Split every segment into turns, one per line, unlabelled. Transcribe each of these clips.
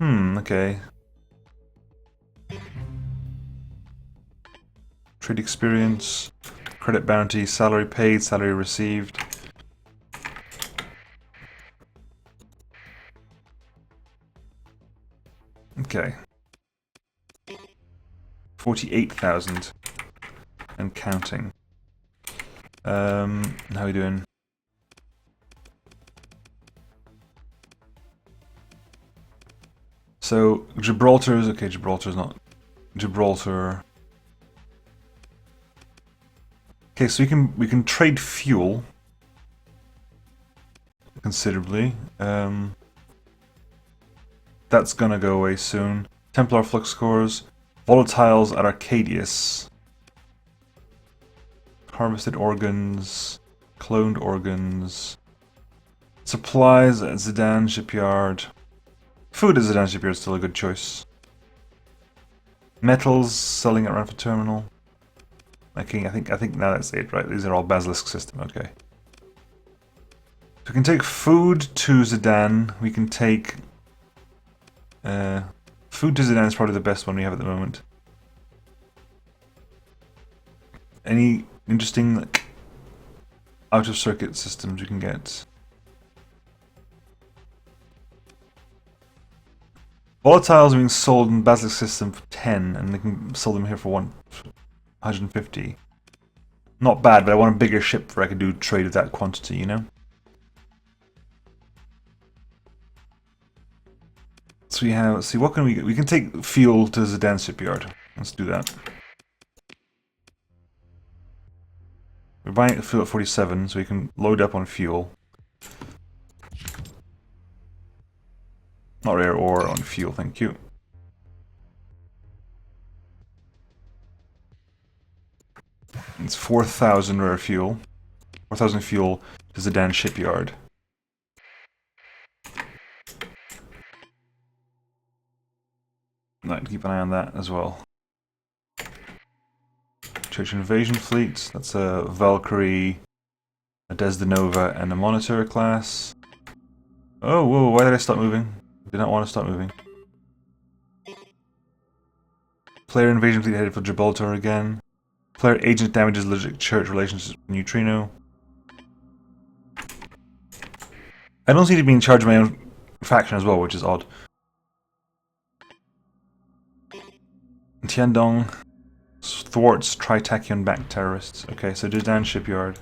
Okay. Trade experience, credit bounty, salary paid, salary received. Okay. 48,000 and counting. How are we doing? So Gibraltar's okay. Gibraltar's not Gibraltar. Okay, so we can trade fuel considerably. That's gonna go away soon. Templar flux cores, volatiles at Arcadius, harvested organs, cloned organs, supplies at Zidane shipyard. Food at Zidane shipyard is still a good choice. Metals selling at Ranford terminal. Okay, I think now that's it, right? These are all Basilisk system. Okay. So we can take food to Zidane. We can take food to Zidane is probably the best one we have at the moment. Any interesting like, out of circuit systems you can get? Volatiles are being sold in Basilisk system for 10, and they can sell them here for 150. Not bad, but I want a bigger ship where I could do trade of that quantity, you know? So we have, let's see, what can we get? We can take fuel to Zidane shipyard. Let's do that. We're buying fuel at 47, so we can load up on fuel. Not rare ore on fuel, thank you. It's 4,000 rare fuel. 4,000 fuel to Zidane shipyard. I'd keep an eye on that as well. Church invasion fleet. That's a Valkyrie, a Desdenova, and a Monitor class. Oh, whoa! Why did I stop moving? Did not want to stop moving. Player invasion fleet headed for Gibraltar again. Player agent damages logic church relations with Neutrino. I don't seem to be in charge of my own faction as well, which is odd. Tiandong thwarts Tritachyon-backed terrorists. Okay, so Zidane shipyard.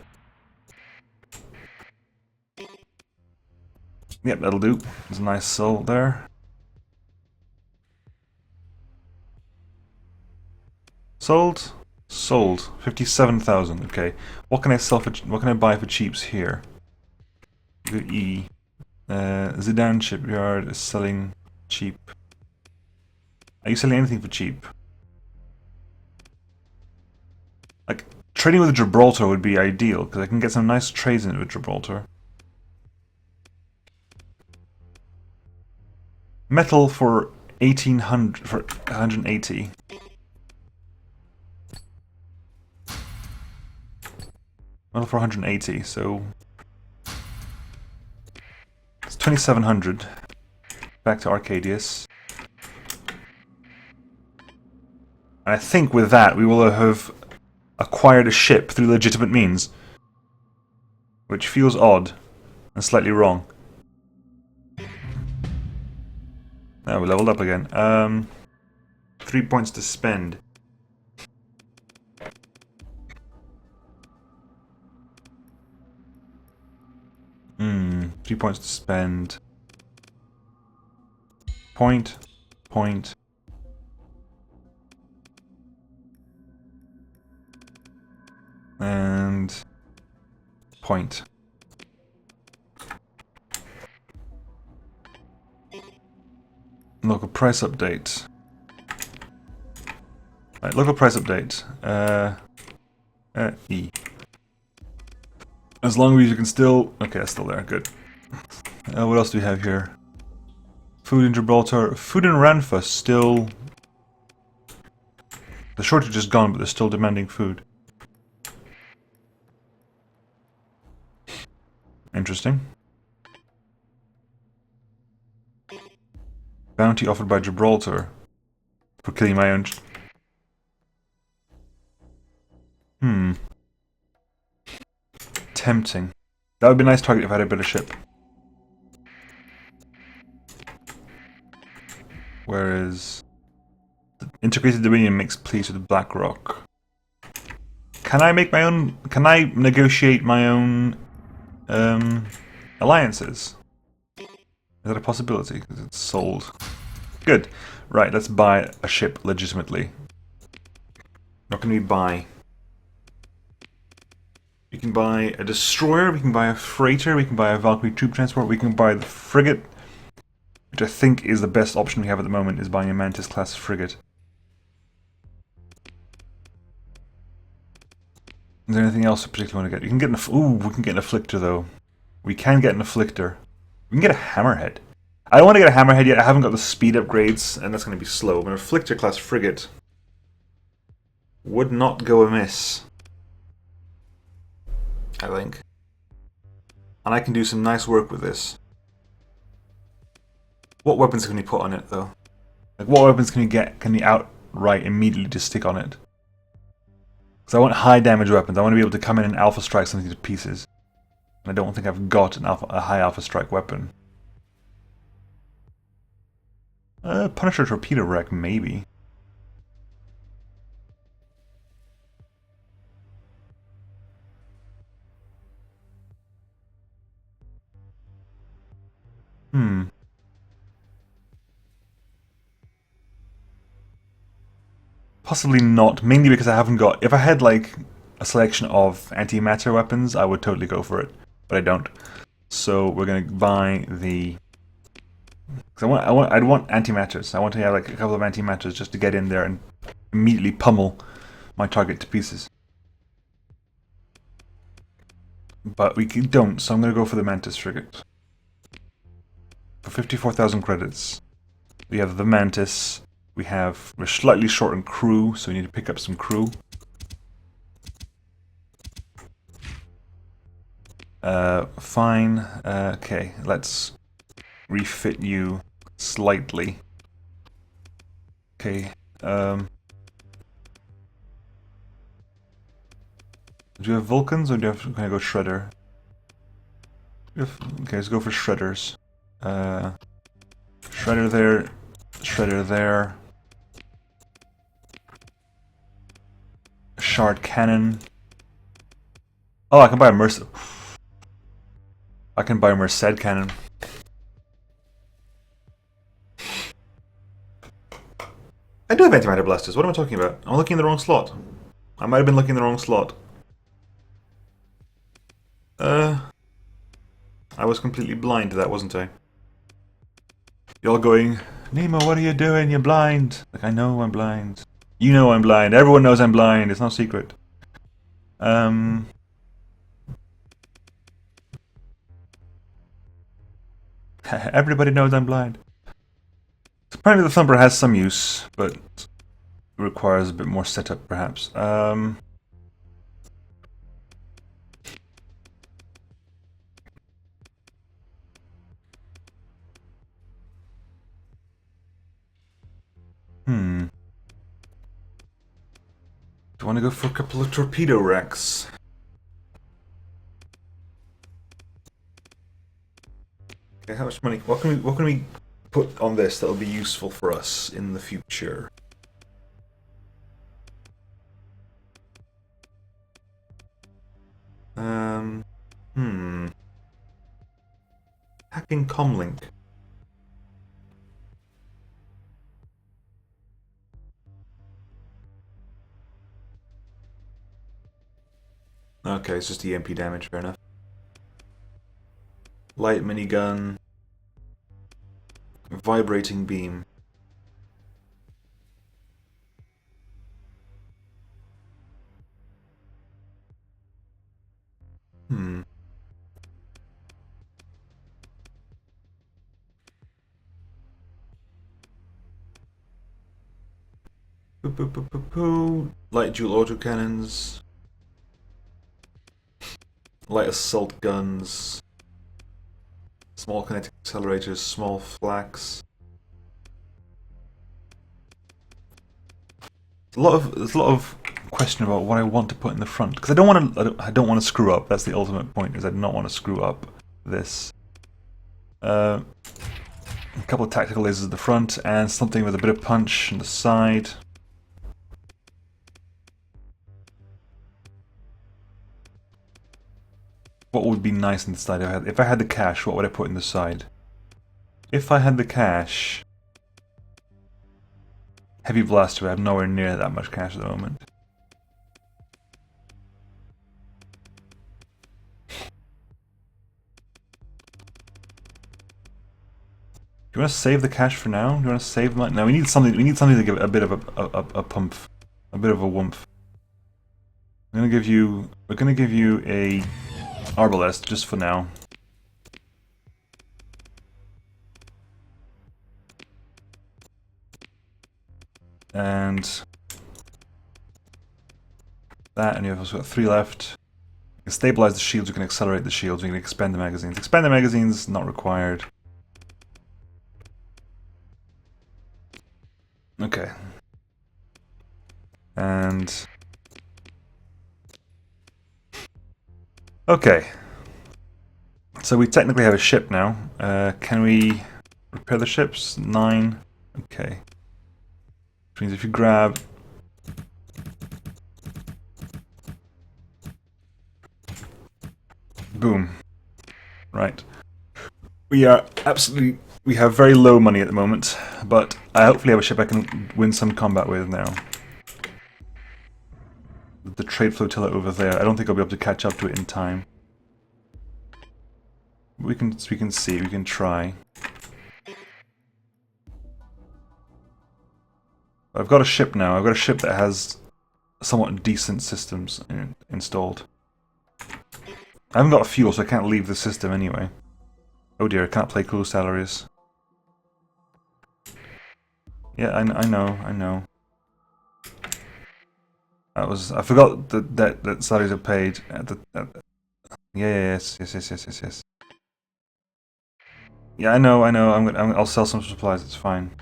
Yep, that'll do. There's a nice soul there. Sold? Sold. 57,000. Okay. What can I sell for? What can I buy for cheaps here? Go E. Zidane shipyard is selling cheap. Are you selling anything for cheap? Like trading with Gibraltar would be ideal because I can get some nice trades in it with Gibraltar. Metal for 1800 for 180. Metal for 180, so it's 2,700. Back to Arcadius. And I think with that we will have acquired a ship through legitimate means, which feels odd and slightly wrong. Now we leveled up again. 3 points to spend. Hmm, 3 points to spend. Point. And point. Local price update. Right, local price update. E. As long as you can still... Okay, that's still there. Good. What else do we have here? Food in Gibraltar. Food in Ranfa still... The shortage is gone, but they're still demanding food. Interesting. Bounty offered by Gibraltar for killing my own... Tempting. That would be a nice target if I had a better ship. Whereas... the Integrated Dominion makes peace with Blackrock. Can I make my own... Can I negotiate my own... alliances? Is that a possibility? Because it's sold. Good. Right, let's buy a ship legitimately. What can we buy? We can buy a destroyer, we can buy a freighter, we can buy a Valkyrie troop transport, we can buy the frigate, which I think is the best option we have at the moment, is buying a Mantis class frigate. Is there anything else I particularly want to get? You can get an... Ooh, we can get an afflictor though. We can get an afflictor. We can get a hammerhead. I don't want to get a hammerhead yet, I haven't got the speed upgrades, and that's going to be slow. But an afflictor class frigate would not go amiss, I think. And I can do some nice work with this. What weapons can we put on it though? Like, what weapons can we get? Can we outright immediately just stick on it? Because I want high damage weapons. I want to be able to come in and alpha strike something to pieces. And I don't think I've got a high alpha strike weapon. Punisher torpedo wreck, maybe. Possibly not, mainly because I haven't got... If I had, like, a selection of antimatter weapons, I would totally go for it. But I don't. So we're going to buy the... Because I'd want antimatters. I want to have, like, a couple of antimatters just to get in there and immediately pummel my target to pieces. But we don't, so I'm going to go for the Mantis frigate. For 54,000 credits. We have the Mantis... We're slightly short on crew, so we need to pick up some crew. Fine. Okay, let's refit you slightly. Okay. Do you have Vulcans, or do you have... Can I go Shredder? Okay, let's go for Shredders. Shredder there. Shredder there. Shard cannon. Oh, I can buy a I can buy a Merced cannon. I do have antimatter blasters. What am I talking about? I'm looking in the wrong slot. I might have been looking in the wrong slot. I was completely blind to that, wasn't I? You're all going, Nemo, what are you doing? You're blind. Like, I know I'm blind. You know I'm blind. Everyone knows I'm blind. It's not a secret. Everybody knows I'm blind. Apparently the Thumper has some use, but it requires a bit more setup, perhaps. Do I want to go for a couple of torpedo racks? Okay, how much money? What can we put on this that'll be useful for us in the future? Hacking comlink. Okay, it's just EMP damage, fair enough. Light minigun. Vibrating beam. Light dual autocannons. Light assault guns. Small kinetic accelerators, small flax. there's a lot of question about what I want to put in the front, because I don't want to screw up. That's the ultimate point. Is I do not want to screw up this. A couple of tactical lasers at the front and something with a bit of punch on the side. What would be nice on the side? If I had the cash, what would I put in the side? If I had the cash, heavy blaster. I have nowhere near that much cash at the moment. Do you want to save the cash for now? Do you want to save money? No, we need something. We need something to give it a bit of a pump, a bit of a woomph. We're gonna give you a arbalest just for now. And that, and you've also got 3 left. You can stabilize the shields, you can accelerate the shields, you can expand the magazines. Expand the magazines, not required. Okay. And... okay. So we technically have a ship now. Can we repair the ships? 9. Okay. Which means if you grab... boom. Right. We have very low money at the moment, but I hopefully have a ship I can win some combat with now. The trade flotilla over there, I don't think I'll be able to catch up to it in time. We can see, we can try. I've got a ship now. I've got a ship that has somewhat decent systems installed. I haven't got a fuel, so I can't leave the system anyway. Oh dear, I can't play cool salaries. Yeah, I know. I forgot that salaries are paid at the... yes. Yeah, I know. I'll sell some supplies. It's fine.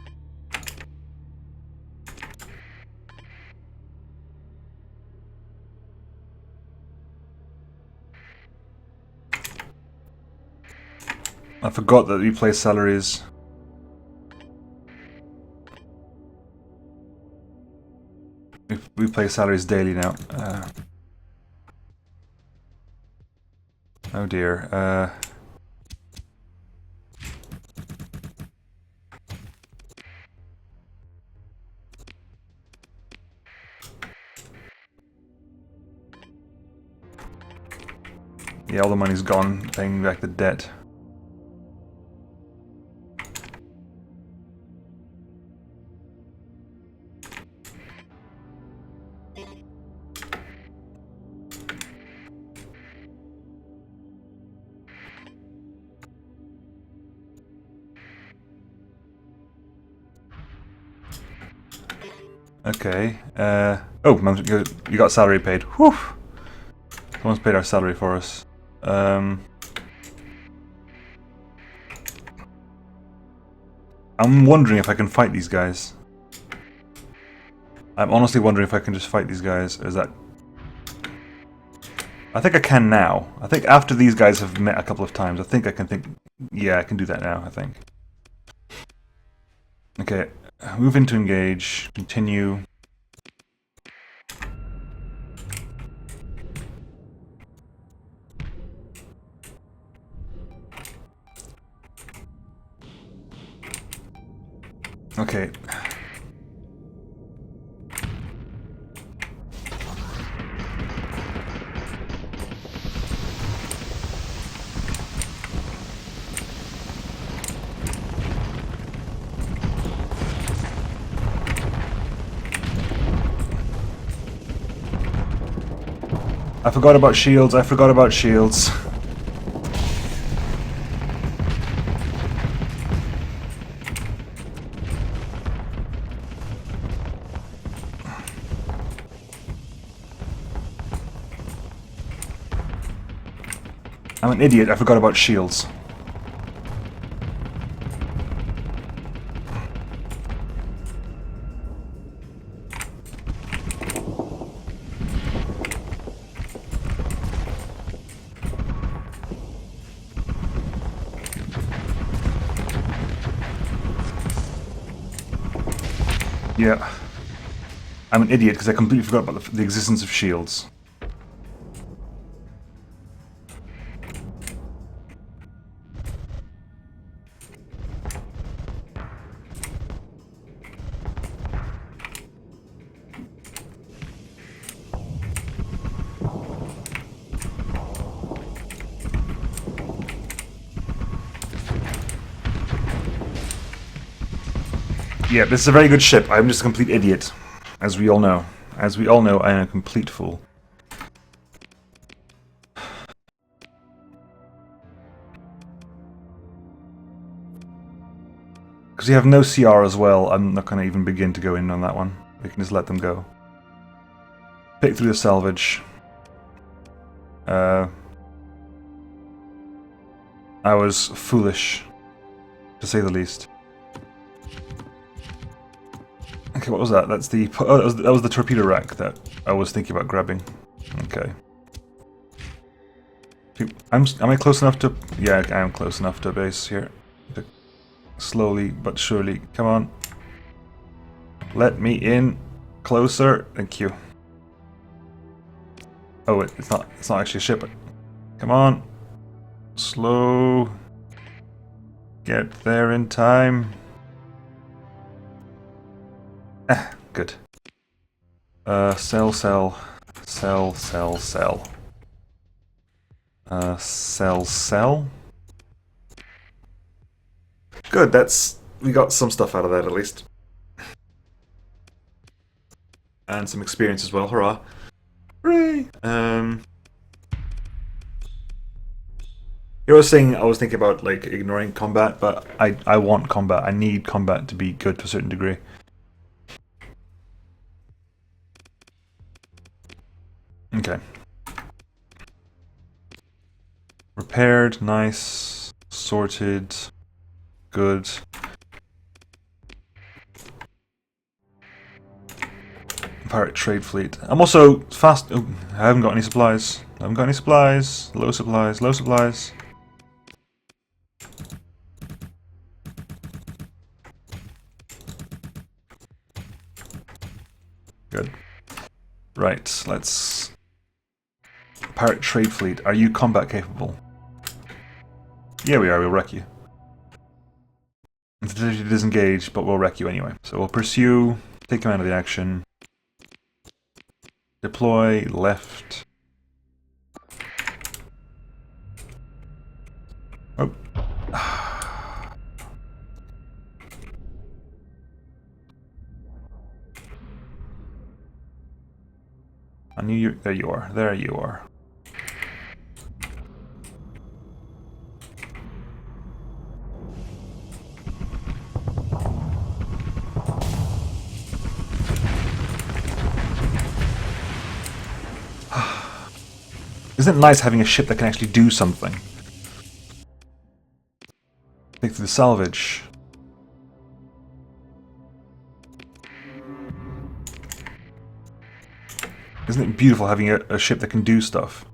I forgot that we play salaries. We play salaries daily now. Oh dear. Yeah, all the money's gone paying back the debt. Okay. Oh, you got salary paid. Whew! Someone's paid our salary for us. I'm wondering if I can fight these guys. I'm honestly wondering if I can just fight these guys. Is that... I think I can now. I think after these guys have met a couple of times, I think I can think... yeah, I can do that now, I think. Okay. Move into engage. Continue. Okay. I forgot about shields. I'm an idiot, I forgot about shields. Yeah. I'm an idiot because I completely forgot about the existence of shields. Yeah, this is a very good ship. I'm just a complete idiot, as we all know. As we all know, I am a complete fool. Because we have no CR as well, I'm not going to even begin to go in on that one. We can just let them go. Pick through the salvage. I was foolish, to say the least. Okay, what was that? That's the... Oh, that was the torpedo rack that I was thinking about grabbing. Okay. Am I close enough to... Yeah, I am close enough to base here. Slowly but surely. Come on. Let me in. Closer. Thank you. Oh, it's not actually a ship. Come on. Slow. Get there in time. Ah, good. Sell. Sell. Good, we got some stuff out of that at least. And some experience as well, hurrah. Hooray! You were saying I was thinking about like ignoring combat, but I want combat. I need combat to be good to a certain degree. Okay. Repaired, nice, sorted, good. Pirate trade fleet. I'm also fast. Oh, I haven't got any supplies. I haven't got any supplies. Low supplies. Low supplies. Good. Right. Let's. Pirate trade fleet. Are you combat capable? Yeah, we are. We'll wreck you. It's difficult to disengage, but we'll wreck you anyway. So we'll pursue. Take command of the action. Deploy, left. Oh. I knew you. There you are. There you are. Isn't it nice having a ship that can actually do something? Take through the salvage. Isn't it beautiful having a ship that can do stuff?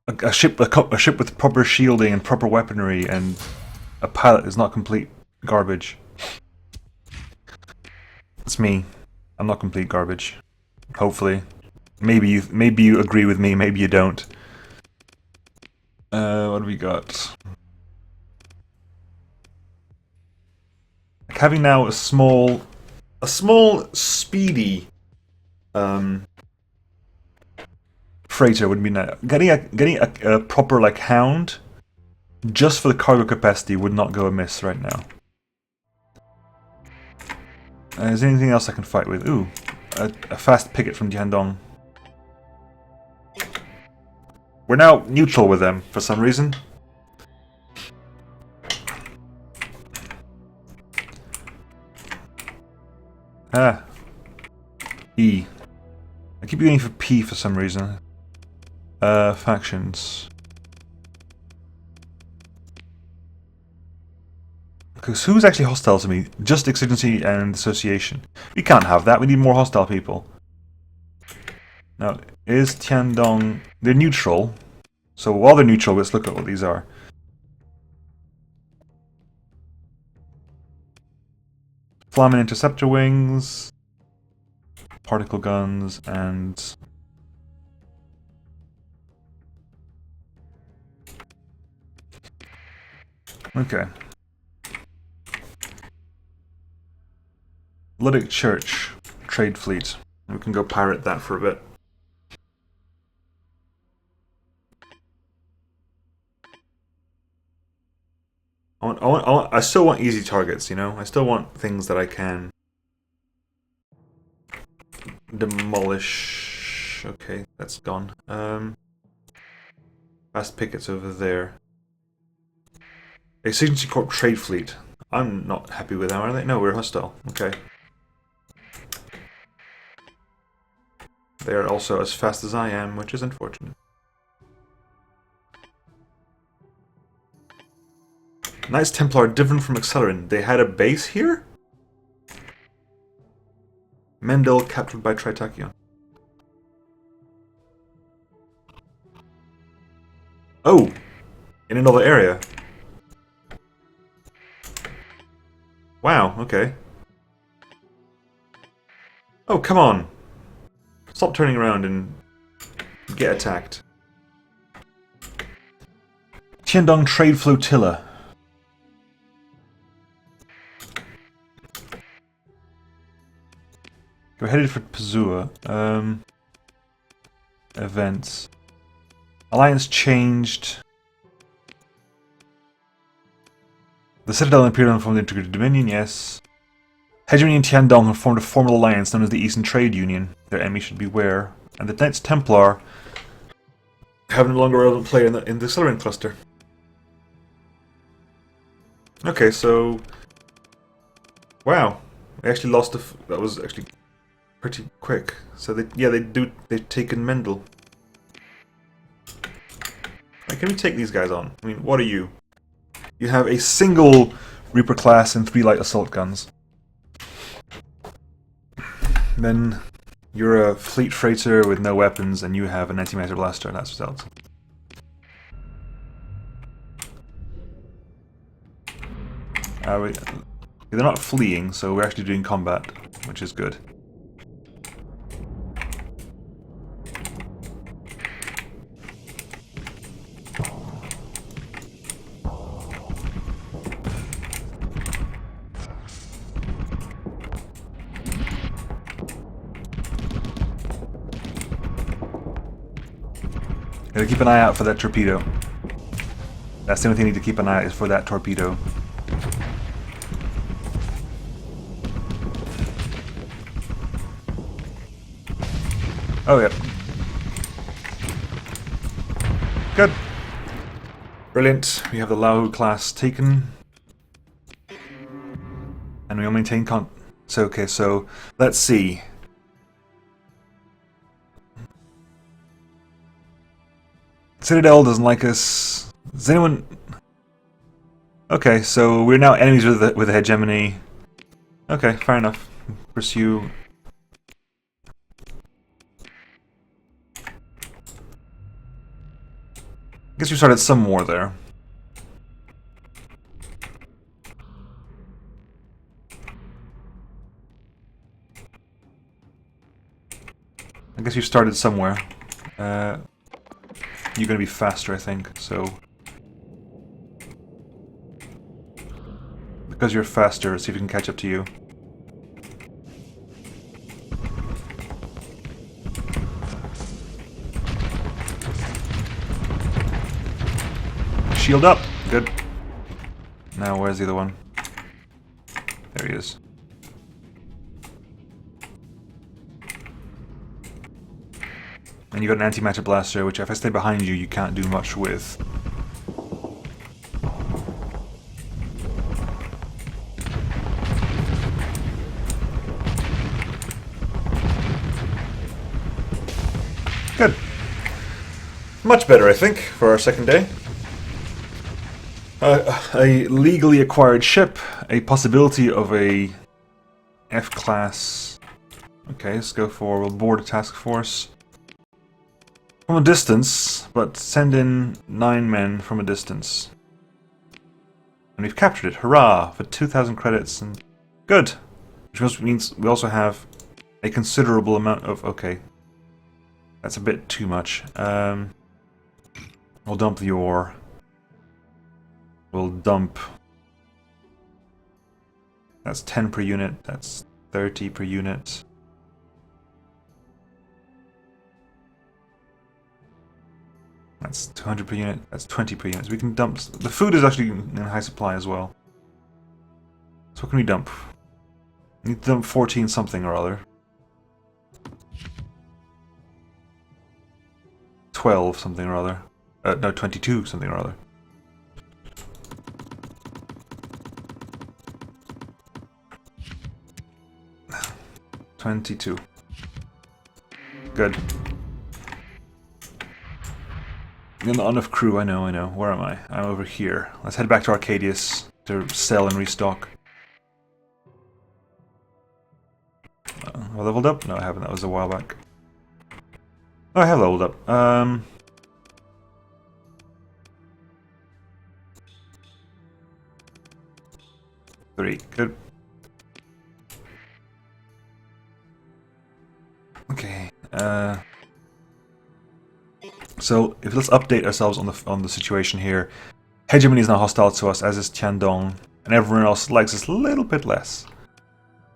A ship with proper shielding and proper weaponry and a pilot is not complete garbage. It's me. I'm not complete garbage. Hopefully. Maybe you agree with me, maybe you don't. What do we got? Like having now a small speedy freighter would be nice. Getting a proper like hound just for the cargo capacity would not go amiss right now. Is there anything else I can fight with? Ooh, a fast picket from Tiandong. We're now neutral with them for some reason. Ah. E. I keep going for P for some reason. Factions. Because who's actually hostile to me? Just Exigency and Association. We can't have that, we need more hostile people. Now, is Tiandong... They're neutral. So while they're neutral, let's look at what these are. Flaming interceptor wings, particle guns, and okay. Luddic Church trade fleet. We can go pirate that for a bit. I still want easy targets, you know? I still want things that I can demolish. Okay, that's gone. Fast pickets over there. Exigency Corp trade fleet. I'm not happy with them, are they? No, we're hostile. Okay. They are also as fast as I am, which is unfortunate. Knights Templar are different from Nexerelin. They had a base here? Mendel captured by Tritakion. Oh! In another area. Wow, okay. Oh, come on! Stop turning around and get attacked. Tiandong Trade Flotilla. We're headed for Pazua. Events. Alliance changed. The Citadel Imperium formed the Integrated Dominion, yes. Hegemony and Tiandong have formed a formal alliance known as the Eastern Trade Union. Their enemy should beware. And the Knights Templar have no longer a relevant player in the Accelerant cluster. Okay, so... Wow. They actually lost that was actually pretty quick. So they've taken Mendel. Like, can we take these guys on? I mean, what are you? You have a single Reaper class and 3 light assault guns. Then you're a fleet freighter with no weapons, and you have an antimatter blaster. That's what else. They're not fleeing, so we're actually doing combat, which is good. Gotta keep an eye out for that torpedo. That's the only thing you need to keep an eye out is for that torpedo. Oh, yeah. Good. Brilliant. We have the Lao class taken. And we'll maintain So, okay, so let's see. Citadel doesn't like us. Does anyone... Okay, so we're now enemies with the hegemony. Okay, fair enough. Pursue... I guess we started some war there. I guess you started somewhere. You're gonna be faster, I think, so... Because you're faster, let's see if we can catch up to you. Shield up! Good. Now, where's the other one? There he is. And you got an antimatter blaster, which if I stay behind you, you can't do much with. Good. Much better, I think, for our second day. A legally acquired ship, a possibility of a F-class. Okay, let's go for, we'll board a task force. From a distance, but send in 9 men from a distance. And we've captured it, hurrah, for 2,000 credits, and good. Which also means we also have a considerable amount of... Okay. That's a bit too much. We'll dump the ore. We'll dump... That's 10 per unit. That's 30 per unit. That's 200 per unit. That's 20 per unit. So we can dump... The food is actually in high supply as well. So what can we dump? We need to dump 14 something or other. 12 something or other. No, 22 something or other. $22. Good. Not enough crew, I know. Where am I? I'm over here. Let's head back to Arcadius to sell and restock. Have I leveled up? No, I haven't. That was a while back. Oh, I have leveled up. 3. Good. Okay. So let's update ourselves on the situation here. Hegemony is now hostile to us, as is Tiandong, and everyone else likes us a little bit less.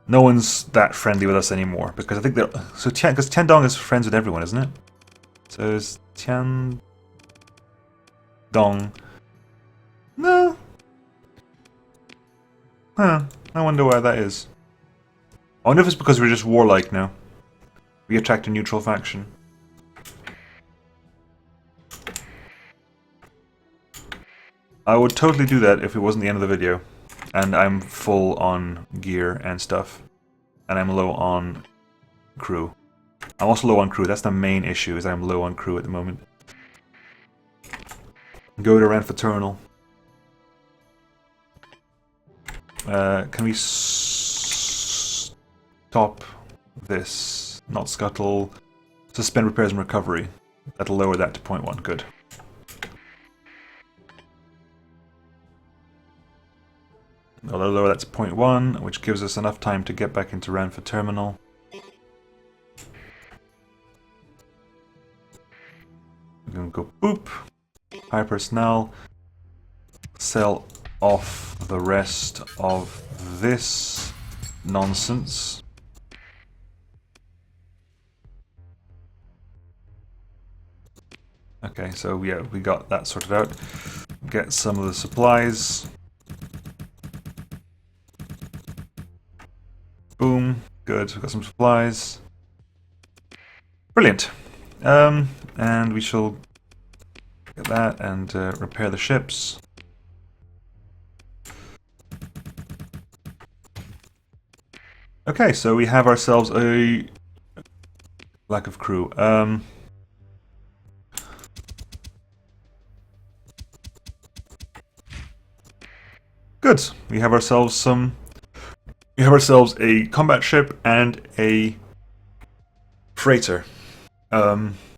No one's that friendly with us anymore because I think they're because Tiandong is friends with everyone, isn't it? So is Tiandong? No. Huh. I wonder why that is. I wonder if it's because we're just warlike now. We attract a neutral faction. I would totally do that if it wasn't the end of the video. And I'm full on gear and stuff. And I'm low on crew. I'm also low on crew. That's the main issue, is I'm low on crew at the moment. Go to Refitting. Can we stop this? Not scuttle. Suspend repairs and recovery. That'll lower that to 0.1. Good. I'll lower that to 0.1, which gives us enough time to get back into Ranford Terminal. We're going to go boop. Hire personnel. Sell off the rest of this nonsense. Okay, so yeah, we got that sorted out. Get some of the supplies. Boom. Good. We've got some supplies. Brilliant. And we shall get that and repair the ships. Okay, so we have ourselves a lack of crew. Good. We have ourselves some. We have ourselves a combat ship and a freighter,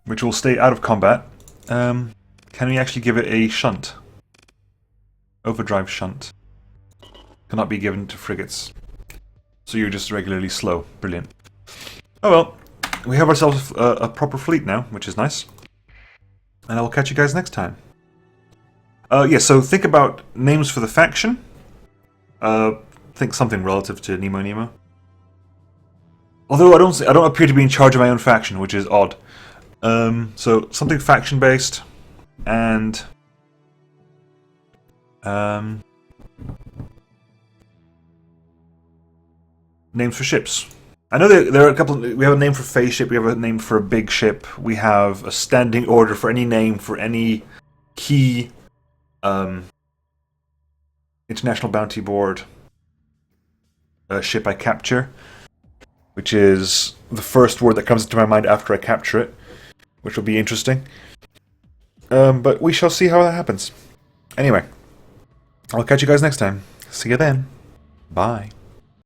which will stay out of combat. Can we actually give it a shunt? Overdrive shunt. Cannot be given to frigates. So you're just regularly slow. Brilliant. Oh well, we have ourselves a proper fleet now, which is nice. And I will catch you guys next time. Yeah, so think about names for the faction. Think something relative to Nemo. Although I don't appear to be in charge of my own faction, which is odd. So something faction based, and names for ships. I know there are a couple. We have a name for phase ship. We have a name for a big ship. We have a standing order for any name for any key International Bounty Board ship I capture, which is the first word that comes into my mind after I capture it, which will be interesting. But we shall see how that happens. Anyway, I'll catch you guys next time. See you then. Bye.